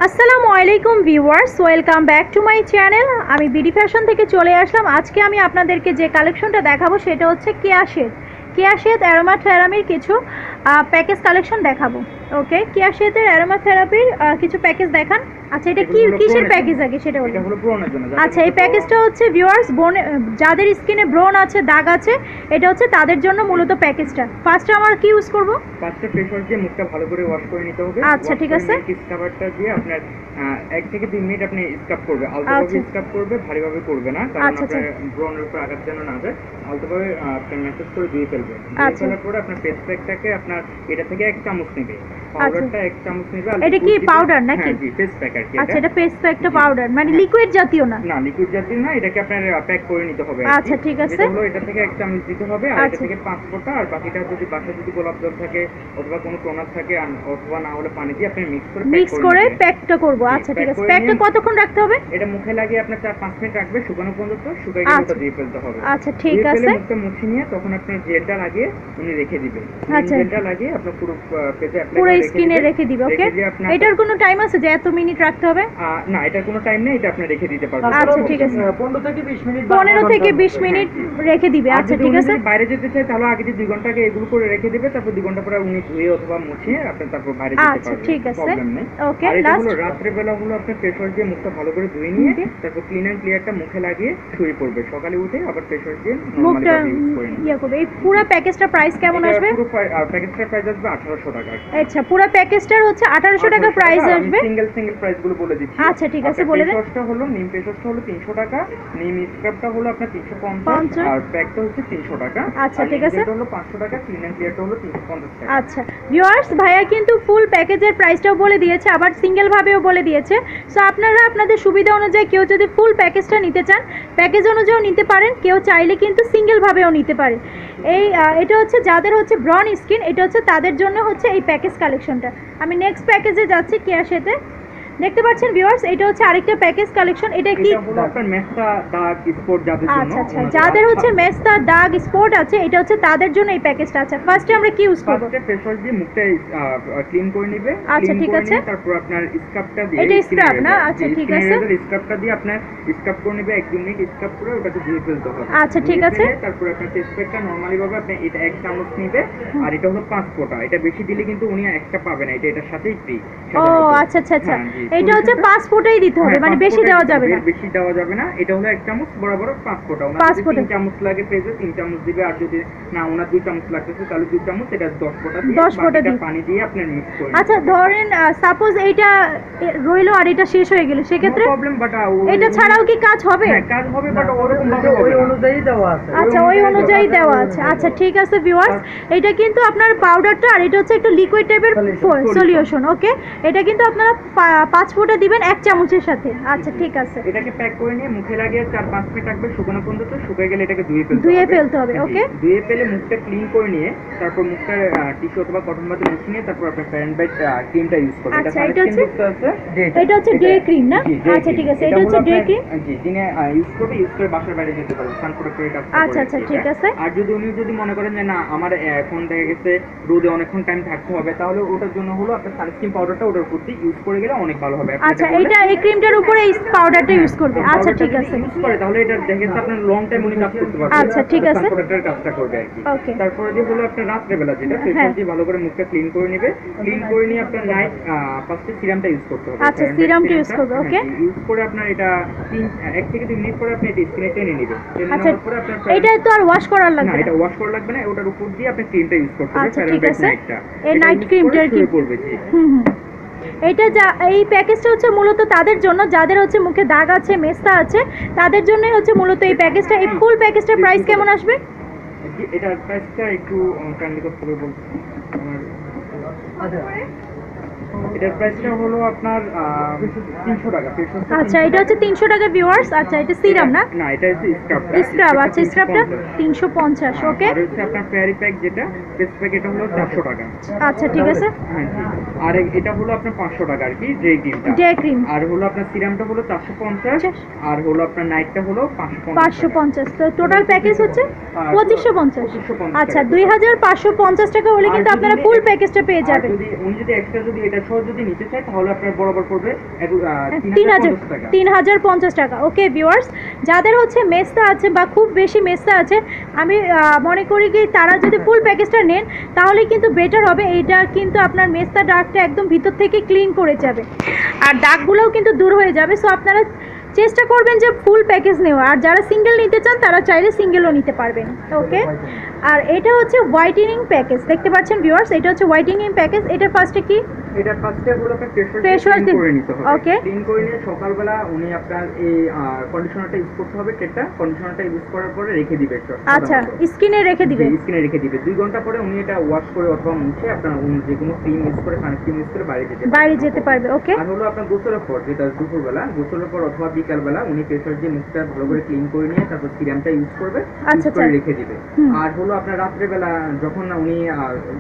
আসসালামু আলাইকুম viewers, welcome back to my channel. আমি বিডি ফ্যাশন থেকে চলে আসলাম। আজকে আমি আপনাদেরকে যে কালেকশনটা দেখাবো সেটা হচ্ছে কেয়া শেড অ্যারোমা থেরাপির কিছু প্যাকেজ কালেকশন দেখাবো। ওকে, কেয়া শেডের অ্যারোমা থেরাপির কিছু প্যাকেজ দেখান। আচ্ছা, এটা কিসের প্যাকেজ আগে সেটা বলুন। আচ্ছা, এই প্যাকেজটা হচ্ছে ভিউয়ার্স যাদের স্কিনে ব্রণ আছে, দাগ আছে, এটা হচ্ছে তাদের জন্য মূলত প্যাকেজটা। ফার্স্টে আমরা কি ইউজ করব? ফার্স্টে ফেস ওয়াশ দিয়ে মুখটা ভালো করে ওয়াশ করে নিতে হবে। আচ্ছা, ঠিক আছে। স্ক্রাবারটা দিয়ে আপনার 1 থেকে 2 মিনিট আপনি স্ক্রাব করবে। আলতোভাবে স্ক্রাব করবে, ভারীভাবে করবে না, কারণ আপনার ব্রণের উপর আঘাত যেন না যায়। আলতোভাবে আপনি ম্যাসাজ করে ধুয়ে ফেলবেন। ধুয়ে ফেলার পরে আপনার ফেস প্যাকটাকে আপনার এটা থেকে 1 চামচ নেবে। পাউডারটা 1 চামচ নেবে। এটা কি পাউডার নাকি? হ্যাঁ, জি, ফেস প্যাক আর কি। আচ্ছা, এটা ফেস প্যাকটা পাউডার, মানে লিকুইড জাতীয় না? না, লিকুইড জাতীয় না, এটাকে আপনার প্যাক করে নিতে হবে। আচ্ছা, ঠিক আছে। এটা হলো এটা থেকে 1 চামচ দিতে হবে, আর এটা থেকে 5 ফোঁটা, আর বাকিটা যদি বাসায় যদি গোলাপ জল থাকে অথবা কোনো টোনার থাকে অথবা না হলে পানি দিয়ে আপনি মিক্স করে প্যাকটা করব। আচ্ছা, ঠিক আছে। প্যাকটা কতক্ষণ রাখতে হবে? এটা মুখে লাগিয়ে আপনি 4-5 মিনিট রাখবে, শুকানো পর্যন্ত। শুকাই গেলে ওটা দিয়ে ফেলতে হবে। আচ্ছা, ঠিক আছে। মুখটা মুছে নিয়ে তখন আপনি জেলটা লাগিয়ে উনি রেখে দিবেন। জেলটা লাগিয়ে আপনি পুরো পেজে অ্যাপ্লাই করে পুরো স্কিনে রেখে দিবে। ওকে, এটার কোনো টাইম আছে যে এত মিনিট রাখতে হবে? না, এটার কোনো টাইম নেই, এটা আপনি রেখে দিতে পারবেন। আচ্ছা, ঠিক আছে। 15 থেকে 20 মিনিট রেখে দিবে। আচ্ছা, ঠিক আছে। বাইরে যেতে চাই তাহলে আগে 2 ঘন্টা আগে এগুলো করে রেখে দিবে, তারপর 2 ঘন্টা পরে উনি ধুয়ে অথবা মুছে আপনি তারপর বাইরে যেতে পারবেন। আচ্ছা, ঠিক আছে। ওকে, লাস্ট রাত্রে বেলা হলো আপনি ফেস ওয়াশ দিয়ে মুখটা ভালো করে ধুয়ে নিয়ে তারপর ক্লিন এন্ড ক্লিয়ারটা মুখে লাগিয়ে শুয়ে পড়বে। সকালে উঠে আবার ফেস ওয়াশ দিয়ে নরমালি ভাবে ইউজ করে নিন। করবে। এই পুরো প্যাকেজটার প্রাইস কেমন আসবে? পুরো প্যাকেজটার প্রাইস আসবে 1800 টাকা। আচ্ছা, পুরো প্যাকেজটার হচ্ছে 1800 টাকা প্রাইস আসবে। সিঙ্গেল প্রাইস গুলো বলে দিচ্ছি। আচ্ছা, ঠিক আছে, বলে দেন। ফেস ওয়াশটা হলো নিম ফেস ওয়াশটা হলো 300 টাকা, নিম স্ক্রাবটা হলো আপনার 350, আর প্যাকটা হচ্ছে 300 টাকা। আচ্ছা, ঠিক আছে। এটা হলো 500 টাকা, ক্লিন এন্ড ক্লিয়ারটা হলো 350 টাকা। আচ্ছা ভিউয়ার্স, ভাইয়া কিন্তু ফুল প্যাকেজের প্রাইসটাও বলে দিয়েছে, আবার সিঙ্গেল ভাবেও বলে দিয়েছে। সো আপনারা আপনাদের সুবিধা অনুযায়ী কেউ যদি ফুল প্যাকেজটা নিতে চান প্যাকেজ অনুযায়ীও নিতে পারেন, কেউ চাইলে কিন্তু সিঙ্গেল ভাবেও নিতে পারেন। এটা হচ্ছে যাদের হচ্ছে ব্রন স্কিন, এটা হচ্ছে তাদের জন্য হচ্ছে এই প্যাকেজ কালেকশনটা। আমি নেক্সট প্যাকেজে যাচ্ছি কেয়ার সাথে। দেখতে পাচ্ছেন ভিউয়ার্স, এটা হচ্ছে আরেকটা প্যাকেজ কালেকশন। এটা কি আপনার মেস্তা দাগ স্পট যাদের জন্য? আচ্ছা, আচ্ছা, যাদের হচ্ছে মেস্তা দাগ স্পট আছে এটা হচ্ছে তাদের জন্য এই প্যাকেজটা। আচ্ছা, ফার্স্টে আমরা কি ইউজ করব? ফার্স্টে ফেস ওয়াশ দিয়ে মুখটা ক্লিন করে নেবে। আচ্ছা, ঠিক আছে। তারপর আপনার স্ক্রাবটা দিয়ে, এটা স্ক্রাব না? আচ্ছা, ঠিক আছে। স্ক্রাবটা দিয়ে আপনার স্ক্রাব করে নেবে, 1-2 মিনিট স্ক্রাব করে ওটাকে ধুয়ে ফেলতে হবে। আচ্ছা, ঠিক আছে। তারপর আপনার ফেস প্যাকটা নরমালি ভাবে আপনি এটা 1 চামচ নেবে, আর এটা হলো 5 ফোঁটা। এটা বেশি দিলে কিন্তু উনি এক্সট্রা পাবে না, এটার সাথেই ফ্রি। ও আচ্ছা, আচ্ছা, আচ্ছা, এটা হচ্ছে 5 ফোঁটাই দিতে হবে, মানে বেশি দেওয়া যাবে না। বেশি দেওয়া যাবে না। এটা হলো 1 চামচ বরাবর 5 ফোঁটা। ওনার যদি 3 চামচ লাগে পেজে 3 চামচ দিবে, আর যদি না ওনার 2 চামচ লাগতেছে তাহলে 2 চামচ, এটা 10 ফোঁটা দিয়ে 10 ফোঁটা দিয়ে পানি দিয়ে আপনি মিক্স করে। আচ্ছা, ধরেন সাপোজ এইটা রইলো আর এটা শেষ হয়ে গেল, সেক্ষেত্রে প্রবলেম, বাট এটা ছাড়াও কি কাজ হবে? হ্যাঁ, কাজ হবে, বাট ওরকম ভাবে ওই অনুযায়ী দেওয়া আছে। আচ্ছা, ওই অনুযায়ী দেওয়া আছে। আচ্ছা, ঠিক আছে ভিউয়ার্স, এটা কিন্তু আপনার পাউডারটা, আর এটা হচ্ছে একটা লিকুইড টাইপের সলিউশন। ওকে, এটা কিন্তু আপনারা 5 ফোঁটা দিবেন 1 চামচের সাথে। আচ্ছা, ঠিক আছে। এটাকে প্যাক করে নিয়ে মুখে লাগিয়ে 4-5 মিনিট রাখবে, শুকানো পর্যন্ত। শুকিয়ে গেলে এটাকে ধুয়ে ফেলতে হবে। ওকে, ধুয়ে ফেলে মুখটা ক্লিন করে নিয়ে তারপর মুখটা টিস্যু অথবা কটন বাদে মুছে নিয়ে তারপর আপনার ফেয়ার এন্ড ব্রাইট ক্রিমটা ইউজ করবেন। আচ্ছা, এটা হচ্ছে ডে ক্রিম না? আচ্ছা, ঠিক আছে, এটা হচ্ছে ডে ক্রিম। জি, দিনে ইউজ করে বাসার বাইরে যেতে পারবেন সান প্রোটেক্টরের কাজ করে। আচ্ছা, আচ্ছা, ঠিক আছে। আর যদি মনে করেন যে না আমার এখন দেখা গেছে রোদে অনেকক্ষণ টাইম থাকতে হবে, তাহলে ওটার জন্য হলো আপনার সানস্ক্রিন পাউডারটা ওটার উপর দিয়ে ইউজ করে গেলে অনেক ভালো হবে। আচ্ছা, এই ক্রিমটার উপরে এই পাউডারটা ইউজ করবে। আচ্ছা, ঠিক আছে। ইউজ করে তাহলে এটা দেখা গেছে আপনার লং টাইম উনি কাজ করতে পারবে। আচ্ছা, ঠিক আছে। প্রোটেক্টরের কাজটা করবে আর কি। ওকে, তারপরে যে হলো আপনার রাত্রে বেলা যেটা ফেস ওয়াশ দিয়ে ভালো করে মুখটা ক্লিন করে নেবে। ক্লিন করে নিয়ে আপনার নাইট ফার্স্টে সিরামটা ইউজ করতে হবে। আচ্ছা, সিরামটা ইউজ করবে। ওকে, ইউজ করে আপনার এটা 1 থেকে 2 মিনিট পরে আপনি এটা স্কিনে টেনে নেবেন। আচ্ছা, এটা তো আর ওয়াশ করার লাগবে না? এটা ওয়াশ করা লাগবে না, ওটার উপর দিয়ে আপনি ক্রিমটা ইউজ করতে হবে। আচ্ছা, ঠিক আছে। এই নাইট ক্রিমটা কি করবে? জি, এই প্যাকেজটা হচ্ছে মূলত তাদের জন্য যাদের হচ্ছে মুখে দাগ আছে, মেস্তা আছে, তাদের জন্যই হচ্ছে মূলত এই প্যাকেজটা। এই ফুল প্যাকেজটার প্রাইস কেমন আসবে? এটার প্রাইসটা একটু কাইন্ডলি করে বলতে এটার প্রাইসটা হলো আপনার 300 টাকা। আচ্ছা, এটা হচ্ছে 300 টাকা ভিউয়ার্স। আচ্ছা, এটা সিরাম না? না, এটা হচ্ছে স্ক্রাব। আচ্ছা, স্ক্রাবটা 350। ওকে, আর হচ্ছে আপনার ফেয়ারি প্যাক যেটা ফেস প্যাক, এটা হলো 400 টাকা। আচ্ছা, ঠিক আছে। হ্যাঁ, আর এটা হলো আপনার 500 টাকা আর কি, ডে ক্রিম। আর হলো আপনার সিরামটা হলো 450, আর হলো আপনার নাইটটা হলো 550। তো টোটাল প্যাকেজ হচ্ছে 2550। আচ্ছা, 2550 টাকা হলে কিন্তু আপনারা ফুল প্যাকেজটা পেয়ে যাবেন। উনি যদি এক্সট্রা যদি এটা সহ যদি নিতে চাই তাহলে আপনার বরাবর পড়বে 3050 টাকা। ওকে ভিউয়ার্স, যাদের হচ্ছে মেস্তা আছে বা খুব বেশি মেস্তা আছে, আমি মনে করি কি তারা যদি ফুল প্যাকেজটা নেন তাহলে কিন্তু বেটার হবে। এইটা কিন্তু আপনার মেস্তা দাগটা একদম ভিতর থেকে ক্লিন করে যাবে, আর দাগগুলোও কিন্তু দূর হয়ে যাবে। সো আপনারা চেষ্টা করবেন যে ফুল প্যাকেজ নেওয়া, আর যারা সিঙ্গেল নিতে চান তারা চাইলে সিঙ্গেলও নিতে পারবেন। ওকে, আর এটা হচ্ছে হোয়াইটেনিং প্যাকেজ, দেখতে পাচ্ছেন ভিউয়ার্স, এটা হচ্ছে হোয়াইটেনিং প্যাকেজ। এটার ফার্স্টে কি এটা ফার্স্টে হলো আপনার ফেস ওয়াশ করে নিতে হবে। ওকে, ক্লিন করে নিয়ে সকালবেলা uni আপনার এই কন্ডিশনারটা ইউজ করতে হবে। টেটটা কন্ডিশনারটা ইউজ করার পরে রেখে দিবে। আচ্ছা, স্কিনে রেখে দিবে, স্কিনে রেখে দিবে 2 ঘন্টা পরে উনি এটা ওয়াশ করে অথবা মুছে আপনার যে কোনো ক্রিম ইউজ করে সানস্ক্রিন ইউজ করে বাইরে যেতে পারবে। ওকে, আর হলো আপনার গোসলের পর, যেটা দুপুরবেলা গোসলের পর অথবা বিকালবেলা উনি ফেস ওয়াশ দিয়ে মুখটা ভালো করে ক্লিন করে নিয়ে তারপর সিরামটা ইউজ করবে, ইউজ করে রেখে দিবে। আর হলো আপনার রাত্রেবেলা যখন উনি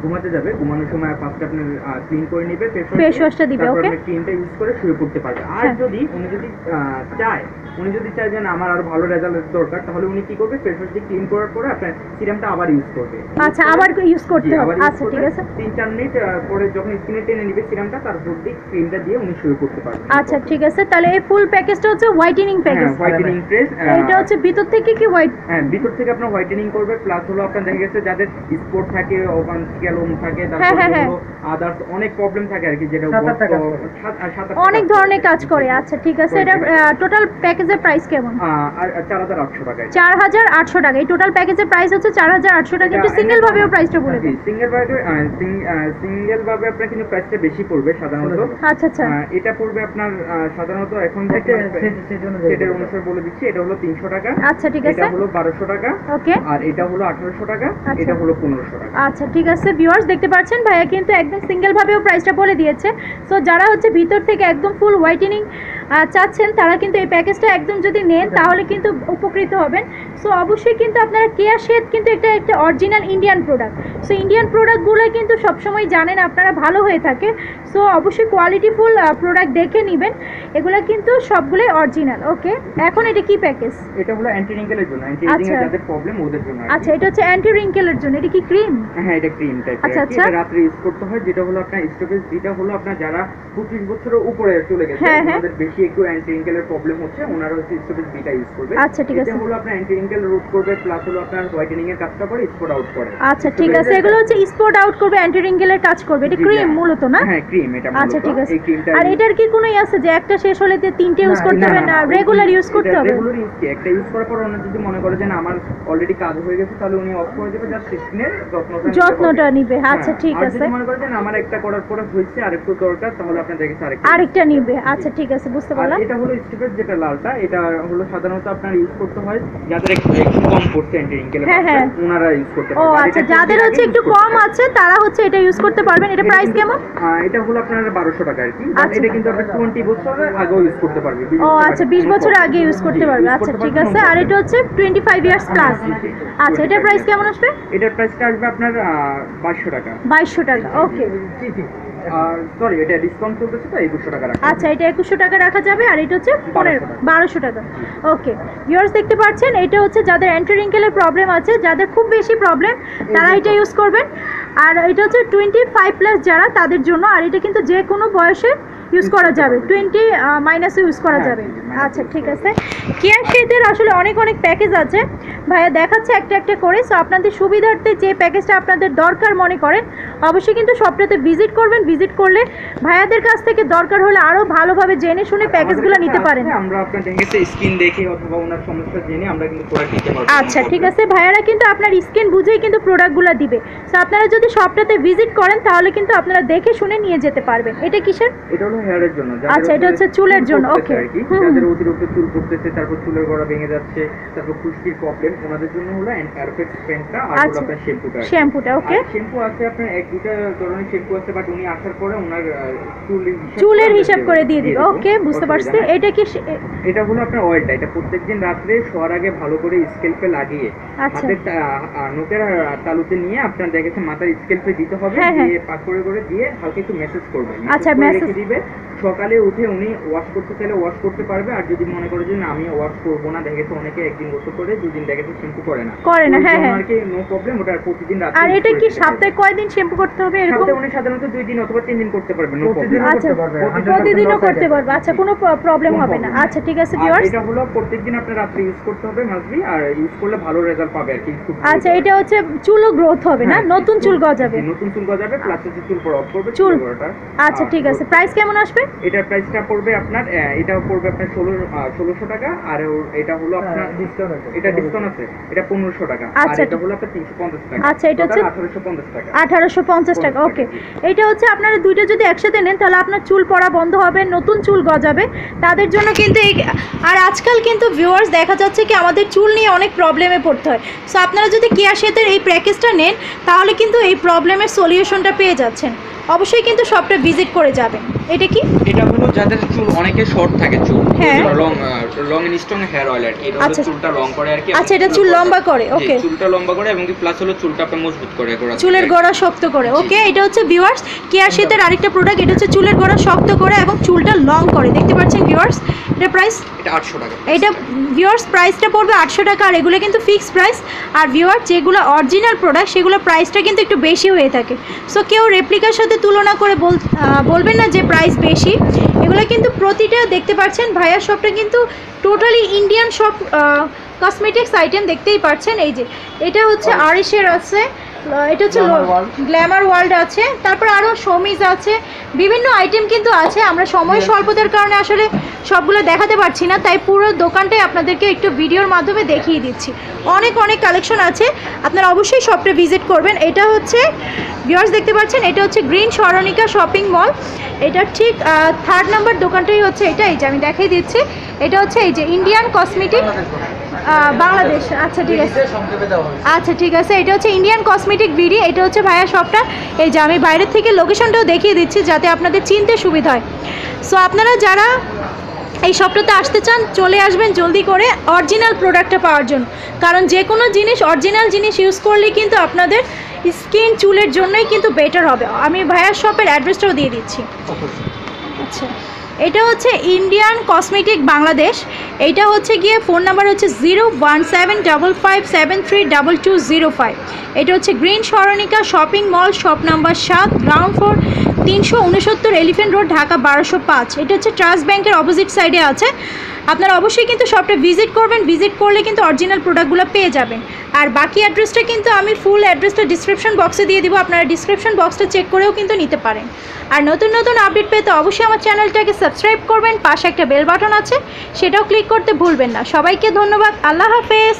ঘুমাতে যাবে, ঘুমানোর সময় ফার্স্ট আপনার ক্লিন করে নেবে ফেস ওয়াশটা দিবে। ওকে, ক্রিমটা ইউজ করে শুয়ে পড়তে পারবে। আর যদি উনি যদি চায় যে আমার আরো ভালো রেজাল্ট দরকার, তাহলে উনি কি করবে, ফেস ওয়াশ দিয়ে ক্লিন করার পরে আপনার সিরামটা আবার ইউজ করবে। আচ্ছা, আবার ইউজ করতে হবে। আচ্ছা, ঠিক আছে, 3-4 মিনিট পরে যখন স্কিনে টেনে নিবে সিরামটা, তারপর দিয়ে ক্রিমটা দিয়ে উনি শুয়ে পড়তে পারবে। আচ্ছা, ঠিক আছে, তাহলে এই ফুল প্যাকেজটা হচ্ছে হোয়াইটেনিং প্যাকেজ। হোয়াইটেনিং প্রেস, এটা হচ্ছে ভিতর থেকে কি হোয়াইট, ভিতর থেকে আপনার হোয়াইটেনিং করবে। প্লাস হলো আপনার দেখা গেছে যাদের স্পট থাকে, ওভানটিক্যাল লোম থাকে, তারপর হলো আদার্স অনেক প্রবলেম থাকে আর কি, যেটা অনেক ধরনের কাজ করে। আচ্ছা, ঠিক আছে, এটা টোটাল প্যাকেজের প্রাইস কেমন? আর 4800 টাকা। 4800 টাকা। এই টোটাল প্যাকেজের প্রাইস হচ্ছে 4800 টাকা। একটু সিঙ্গেল ভাবেও প্রাইসটা বলে দিন। সিঙ্গেল ভাবে আপনার কিন্তু প্রাইসটা বেশি পড়বে সাধারণত। আচ্ছা আচ্ছা, এটা পড়বে আপনার সাধারণত এখন সেটের অনুসারে বলে দিচ্ছি। এটা হলো 300 টাকা। আচ্ছা, ঠিক আছে, এটা হলো 1200 টাকা। ওকে, আর এটা হলো 1800 টাকা। এটা হলো 1500 টাকা। আচ্ছা, ঠিক আছে ভিউয়ার্স, দেখতে পাচ্ছেন ভাইয়া কিন্তু একদম সিঙ্গেল ভাবেও প্রাইসটা বলে দিয়েছে। সো যারা হচ্ছে ভিতর থেকে একদম ফুল হোয়াইটেনিং চাচ্ছেন তারা কিন্তু এই প্যাকেজটা একদম যদি নেন তাহলে কিন্তু উপকৃত হবেন। সো অবশ্যই কিন্তু আপনারা কেয়া শেড কিন্তু একটা original Indian product. So Indian প্রোডাক্টগুলো কিন্তু সবসময় জানেন আপনারা ভালো হয়ে থাকে। সো অবশ্যই কোয়ালিটিফুল প্রোডাক্ট দেখে নেবেন, এগুলো কিন্তু সবগুলোই অরিজিনাল। ওকে, এখন এটা কি প্যাকেজ? এটা হলো অ্যান্টি রিঙ্কেলের জন্য, অ্যান্টি রিঙ্কেল যাদের প্রবলেম ওদের জন্য। আচ্ছা, এটা হচ্ছে অ্যান্টি রিঙ্কেলের জন্য। এটা কি ক্রিম? হ্যাঁ, এটা ক্রিম টাইপের। আচ্ছা আচ্ছা, এটা রাতে ইউজ করতে হয়। যেটা হলো আপনার স্টপেজ, যেটা হলো আপনার যারা 25 বছরের উপরে চলে গেছে, ওনাদের বেশি একটু অ্যান্টি রিঙ্কেলের প্রবলেম হচ্ছে, ওনারা হচ্ছে স্টপেজ বিটা ইউজ করবে। আচ্ছা, ঠিক আছে, এটা হলো আপনার অ্যান্টি রিঙ্কেল রোধ করবে, প্লাস হলো আপনার হোয়াইটেনিং এর কাজটা করে, স্পট আউট করে। আচ্ছা, ঠিক আছে, এগুলো হচ্ছে স্পট আউট করবে, অ্যান্টি রিঙ্কেলের কাজ করবে। এটা ক্রিম মূলত না? হ্যাঁ, ক্রিম এটা মূলত। আচ্ছা, ঠিক আছে। আর এটার কি কোনো আছে যে একটা শেষ হলে তিনটে ইউজ করতে হবে না, রেগুলার ইউজ করতে হবে? রেগুলার ইউজ কি, একটা ইউজ করার পর উনি যদি মনে করে যে না আমার অলরেডি কাজ হয়ে গেছে, তাহলে উনি অফ করে দেবে, জাস্ট স্কিনের যত্নটা নিবে। আচ্ছা, ঠিক আছে। যদি মনে করে যে আমার একটা করার পরে হয়েছে আরেকটু দরকার, তাহলে আপনি দেখেন আরেকটা নিবে। আচ্ছা, ঠিক আছে, বুঝতে পারলাম। এটা হলো স্টিপেজ, যেটা লালটা, এটা হলো সাধারণত আপনার ইউজ করতে হয় যাদের একটু কম পড়ছে অ্যান্টি রিঙ্কেলের, ওনারা ইউজ করতে পারবেন। ও আচ্ছা, যাদের হচ্ছে একটু কম আছে তারা হচ্ছে এটা ইউজ করতে পারবেন। এটা প্রাইস কেমন? এটা হলো আপনার 1200 টাকা আর কি। এটা কিন্তু আপনি 20 বছরের আগেও ইউজ করতে পারবেন। ও আচ্ছা, 20 বছর আগে ইউজ করতে পারবে। আচ্ছা, ঠিক আছে। আর এটা হচ্ছে 25 ইয়ার্স প্লাস। আচ্ছা, এটার প্রাইস কেমন আসবে? এটার প্রাইসটা আসবে আপনার 2200 টাকা। 2200 টাকা। ওকে, আর সরি, এটা ডিসকাউন্ট চলতেছে তো 2100 টাকা রাখা। আচ্ছা, এটা 2100 টাকা রাখা যাবে। আর এটা হচ্ছে 1200 টাকা। ওকে ভিউয়ার্স, দেখতে পাচ্ছেন এটা হচ্ছে যাদের অ্যান্টি রিঙ্কেলের প্রবলেম আছে, যাদের খুব বেশি প্রবলেম, তারা এটা ইউজ করবেন। আর এটা হচ্ছে 25 প্লাস যারা, তাদের জন্য। আর এটা কিন্তু যে কোনো বয়সে ইউজ করা যাবে, 20 মাইনাসে ইউজ করা যাবে। আচ্ছা, ঠিক আছে। কেয়া শেডের আসলে অনেক প্যাকেজ আছে, ভাইয়া দেখাচ্ছে একটা একটা করে। সো আপনাদের সুবিধার্থে যে প্যাকেজটা আপনাদের দরকার মনে করেন অবশ্যই কিন্তু শপটাতে ভিজিট করবেন। ভিজিট করলে ভাইয়াদের কাছ থেকে দরকার হলে আরও ভালোভাবে জেনে শুনে প্যাকেজগুলো নিতে পারেন। আমরা আপনাদের কাছে স্কিন দেখে অথবা ওনার সমস্যা জেনে আমরা কিন্তু প্রোডাক্ট দিতে পারবো। আচ্ছা, ঠিক আছে, ভাইয়ারা কিন্তু আপনার স্কিন বুঝেই কিন্তু প্রোডাক্টগুলো দিবে। সো আপনারা যদি শপটাতে ভিজিট করেন তাহলে কিন্তু আপনারা দেখে শুনে নিয়ে যেতে পারবেন। এটা কিসের? এটা হলো হেয়ারের জন্য। আচ্ছা, এটা হচ্ছে চুলের জন্য। ওকে, যাদের অতিরিক্ত চুল পড়তেছে, তারপর চুলের গোড়া ভেঙে যাচ্ছে, তারপর খুশকির প্রবলেম, ওনাদের জন্য হলো এয়ারফেক্ট স্প্রেটা আর হলো আপনার শ্যাম্পুটা। ওকে, শ্যাম্পু আছে আপনার এক দুটো ধরনের শ্যাম্পু আছে, বাট উনি আসার পরে ওনার চুলের হিসাব করে দিয়ে দিবে। ওকে, বুঝতে পারছি। এটা কি? এটা হলো আপনার অয়েলটা। এটা প্রত্যেকদিন রাত্রে শোয়ার আগে ভালো করে স্কেলপে লাগিয়ে হাতের নখের তালুতে নিয়ে আপনার দেখেছে মাথার স্কেলপে দিতে হবে, দিয়ে পাক করে দিয়ে হালকা একটু মেসেজ করবেন। আচ্ছা, মেসেজ দিবে, সকালে উঠে উনি ওয়াশ করতে চাইলে ওয়াশ করতে পারবে, আর যদি মনে করে যে না আমি ওয়াশ করবো না, দেখেছে অনেকে একদিন গোসল করে দুদিন দেখেছে শ্যাম্পু করে না, হ্যাঁ হ্যাঁ, আর কি নো প্রবলেম, ওটা প্রতিদিন রাতে। আর এটা কি সপ্তাহে কয়দিন শ্যাম্পু করতে হবে এরকম? সপ্তাহে উনি সাধারণত 2 দিন অথবা 3 দিন করতে পারবেন, নো প্রবলেম। আচ্ছা, প্রতিদিনও করতে পারবে, আচ্ছা কোনো প্রবলেম হবে না। আচ্ছা ঠিক আছে ভিউয়ার্স, এটা হলো প্রত্যেকদিন আপনার রাতে ইউজ করতে হবে মাসবি, আর ইউজ করলে ভালো রেজাল্ট পাবে আর কি। আচ্ছা এটা হচ্ছে চুলও গ্রোথ হবে না, নতুন চুল গজাবে, নতুন চুল গজাবে, প্লাস হচ্ছে চুল পড়া অফ করবে চুল। বড়টা। আচ্ছা ঠিক আছে, প্রাইস কেমন আসবে? এটার প্রাইসটা পড়বে আপনার, এটাও পড়বে আপনার 1600 টাকা, আর এটা হলো আপনার ডিসকাউন্ট আছে, এটা ডিসকাউন্ট আছে, এটা 1500 টাকা, আর এটা হলো আপনার 350 টাকা। আচ্ছা এটা হচ্ছে 1850 টাকা, 1850 টাকা। ওকে, এটা হচ্ছে আপনারা দুইটা যদি একসাথে নেন তাহলে আপনার চুল পড়া বন্ধ হবে, নতুন চুল গজাবে, তাদের জন্য কিন্তু এই। আর আজকাল কিন্তু ভিউয়ার্স দেখা যাচ্ছে কি আমাদের চুল নিয়ে অনেক প্রবলেমে পড়তে হয়, সো আপনারা যদি কেয়া শেথের এই প্যাকেজটা নেন তাহলে কিন্তু এই প্রবলেমের সলিউশনটা পেয়ে যাচ্ছেন। অবশ্যই কিন্তু শপটা ভিজিট করে যাবেন। এটা কি? এটা হলো যাদের চুল অনেকে শর্ট থাকে, চুল হ্যাঁ, long and strong hair oil আর কি, এটা হলো চুলটা লং করে আর কি। আচ্ছা এটা চুল লম্বা করে, ওকে, চুলটা লম্বা করে এবং কি প্লাস হলো চুলটা আপনি মজবুত করে, চুলের গোড়া শক্ত করে। ওকে, এটা হচ্ছে ভিউয়ার্স কেয়া শেথের আরেকটা প্রোডাক্ট, এটা হচ্ছে চুলের গোড়া শক্ত করে এবং চুলটা লং করে। দেখতে পাচ্ছেন ভিউয়ার্স, এটা প্রাইস এটা 800 টাকা। এটা ভিউয়ার্স প্রাইসটা পড়বে 800 টাকা, আর এগুলো কিন্তু ফিক্সড প্রাইস। আর ভিউয়ার্স যেগুলো অরিজিনাল প্রোডাক্ট সেগুলো প্রাইসটা কিন্তু একটু বেশি হয়ে থাকে, সো কেউ রেপ্লিকার সাথে তুলনা করে বলবেন না যে প্রাইস বেশি। এগুলো কিন্তু প্রতিটা দেখতে পাচ্ছেন ভাইয়ার শপটা কিন্তু totally Indian shop, cosmetics item দেখতেই পাচ্ছেন। এই যে এটা হচ্ছে আরিশের আছে, এটা হচ্ছে গ্ল্যামার ওয়ার্ল্ড আছে, তারপর আরও শমিজ আছে, বিভিন্ন আইটেম কিন্তু আছে। আমরা সময় স্বল্পতার কারণে আসলে সবগুলো দেখাতে পারছি না, তাই পুরো দোকানটাই আপনাদেরকে একটু ভিডিওর মাধ্যমে দেখিয়ে দিচ্ছি। অনেক অনেক কালেকশন আছে, আপনারা অবশ্যই শপটা ভিজিট করবেন। এটা হচ্ছে ভিউয়ার্স দেখতে পাচ্ছেন, এটা হচ্ছে গ্রিন সরণিকা শপিং মল, এটা ঠিক 3rd নাম্বার দোকানটাই হচ্ছে এটা। এই যে আমি দেখিয়ে দিচ্ছি, এটা হচ্ছে এই যে ইন্ডিয়ান কসমেটিক বাংলাদেশ। আচ্ছা ঠিক আছে, আচ্ছা ঠিক আছে, এটা হচ্ছে ইন্ডিয়ান কসমেটিক বিডি, এটা হচ্ছে ভাইয়া শপটা। এই যে আমি বাইরের থেকে লোকেশনটাও দেখিয়ে দিচ্ছি যাতে আপনাদের চিনতে সুবিধা হয়। সো আপনারা যারা এই শপটাতে আসতে চান চলে আসবেন জলদি করে অরিজিনাল প্রোডাক্টটা পাওয়ার জন্য, কারণ যে কোনো জিনিস অরিজিনাল জিনিস ইউজ করলে কিন্তু আপনাদের স্কিন চুলের জন্যই কিন্তু বেটার হবে। আমি ভাইয়ার শপের অ্যাড্রেসটাও দিয়ে দিচ্ছি। আচ্ছা এটা হচ্ছে ইন্ডিয়ান কসমেটিক বাংলাদেশ, এইটা হচ্ছে গিয়ে ফোন নাম্বার হচ্ছে 017557320205। এটা হচ্ছে গ্রিন সরণিকা shopping mall, shop number 7, ground floor, 369 elephant road, Dhaka 1205। এটা হচ্ছে ট্রাস্ট ব্যাংকের অপোজিট সাইডে আছে। আপনারা অবশ্যই কিন্তু শপটা ভিজিট করবেন, ভিজিট করলে কিন্তু অরিজিনাল প্রোডাক্টগুলো পেয়ে যাবেন। আর বাকি অ্যাড্রেসটা কিন্তু আমি ফুল অ্যাড্রেসটা ডিসক্রিপশন বক্সে দিয়ে দিব, আপনারা ডিসক্রিপশন বক্সটা চেক করেও কিন্তু নিতে পারেন। আর নতুন নতুন আপডেট পেতে অবশ্যই আমার চ্যানেলটাকে সাবস্ক্রাইব করবেন, পাশে একটা বেল বাটন আছে সেটাও ক্লিক করতে ভুলবেন না। সবাইকে ধন্যবাদ, আল্লাহ হাফেজ।